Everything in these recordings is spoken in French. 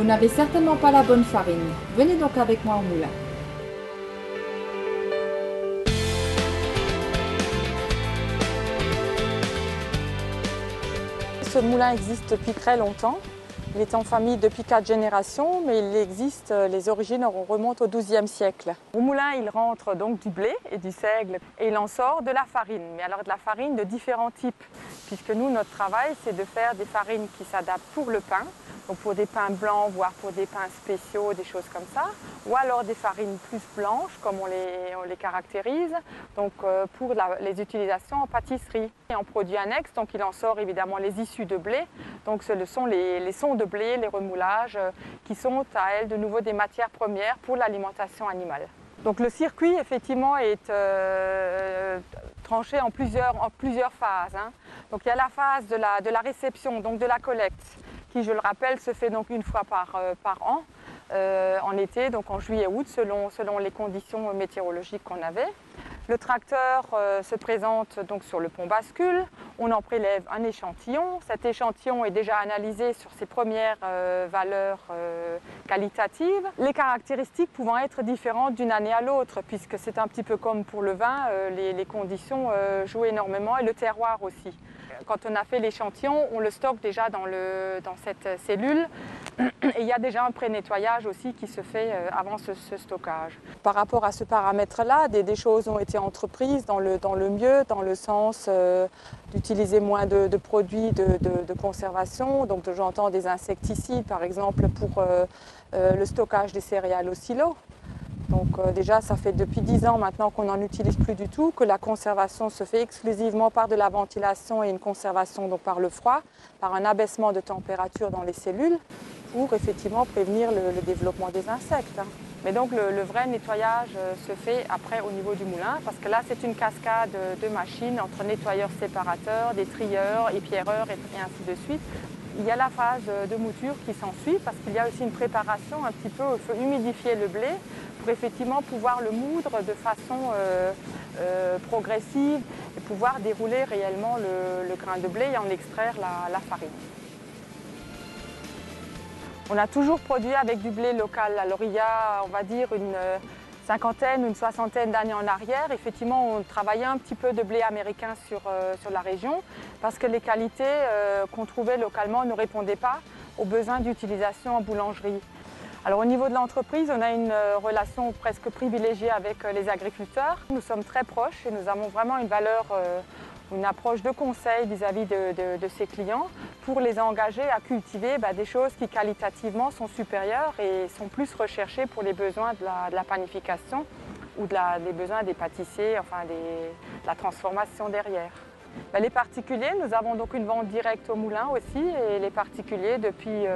Vous n'avez certainement pas la bonne farine. Venez donc avec moi au moulin. Ce moulin existe depuis très longtemps. Il est en famille depuis 4 générations, mais il existe, les origines remontent au XIIe siècle. Au moulin, il rentre donc du blé et du seigle et il en sort de la farine, mais alors de la farine de différents types, puisque nous, notre travail, c'est de faire des farines qui s'adaptent pour le pain, donc pour des pains blancs, voire pour des pains spéciaux, des choses comme ça, ou alors des farines plus blanches, comme on les caractérise, donc pour les utilisations en pâtisserie. Et en produit annexe, donc il en sort évidemment les issues de blé, donc ce sont les sonds de blé, les remoulages, qui sont à elles de nouveau des matières premières pour l'alimentation animale. Donc le circuit effectivement est tranché en plusieurs phases. Donc il y a la phase de la réception, donc de la collecte, qui je le rappelle se fait donc une fois par an, en été, donc en juillet-août, selon les conditions météorologiques qu'on avait. Le tracteur se présente donc sur le pont bascule, on en prélève un échantillon. Cet échantillon est déjà analysé sur ses premières valeurs qualitatives. Les caractéristiques pouvant être différentes d'une année à l'autre, puisque c'est un petit peu comme pour le vin, les conditions jouent énormément et le terroir aussi. Quand on a fait l'échantillon, on le stocke déjà dans cette cellule et il y a déjà un pré-nettoyage aussi qui se fait avant ce stockage. Par rapport à ce paramètre-là, des choses ont été entreprises dans le mieux, dans le sens d'utiliser moins de produits de conservation. Donc j'entends des insecticides par exemple pour le stockage des céréales au silo. Donc déjà, ça fait depuis 10 ans maintenant qu'on n'en utilise plus du tout, que la conservation se fait exclusivement par de la ventilation et une conservation donc par le froid, par un abaissement de température dans les cellules, pour effectivement prévenir le développement des insectes. Mais donc le vrai nettoyage se fait après au niveau du moulin, parce que là c'est une cascade de machines entre nettoyeurs séparateurs, des trieurs, épierreurs et ainsi de suite. Il y a la phase de mouture qui s'ensuit, parce qu'il y a aussi une préparation un petit peu, il faut humidifier le blé pour effectivement pouvoir le moudre de façon progressive et pouvoir dérouler réellement le grain de blé et en extraire la farine. On a toujours produit avec du blé local. Alors il y a, on va dire, une cinquantaine, une soixantaine d'années en arrière, effectivement, on travaillait un petit peu de blé américain sur la région parce que les qualités qu'on trouvait localement ne répondaient pas aux besoins d'utilisation en boulangerie. Alors au niveau de l'entreprise, on a une relation presque privilégiée avec les agriculteurs. Nous sommes très proches et nous avons vraiment une valeur, une approche de conseil vis-à-vis de ces clients pour les engager à cultiver des choses qui qualitativement sont supérieures et sont plus recherchées pour les besoins de la panification ou des besoins des pâtissiers, enfin de la transformation derrière. Les particuliers, nous avons donc une vente directe au moulin aussi et les particuliers depuis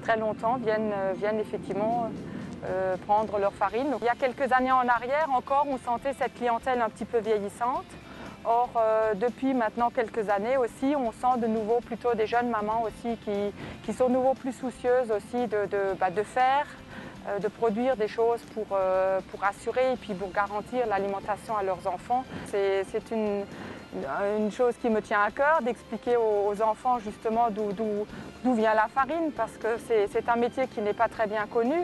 très longtemps viennent effectivement prendre leur farine. Donc, il y a quelques années en arrière encore, on sentait cette clientèle un petit peu vieillissante. Or, depuis maintenant quelques années aussi, on sent de nouveau plutôt des jeunes mamans aussi qui sont de nouveau plus soucieuses aussi de faire, de produire des choses pour assurer et puis pour garantir l'alimentation à leurs enfants. C'est une chose qui me tient à cœur d'expliquer aux enfants justement d'où vient la farine parce que c'est un métier qui n'est pas très bien connu.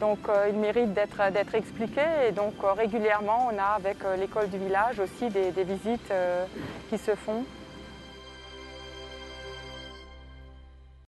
Donc il mérite d'être expliqué et donc régulièrement on a avec l'école du village aussi des visites qui se font.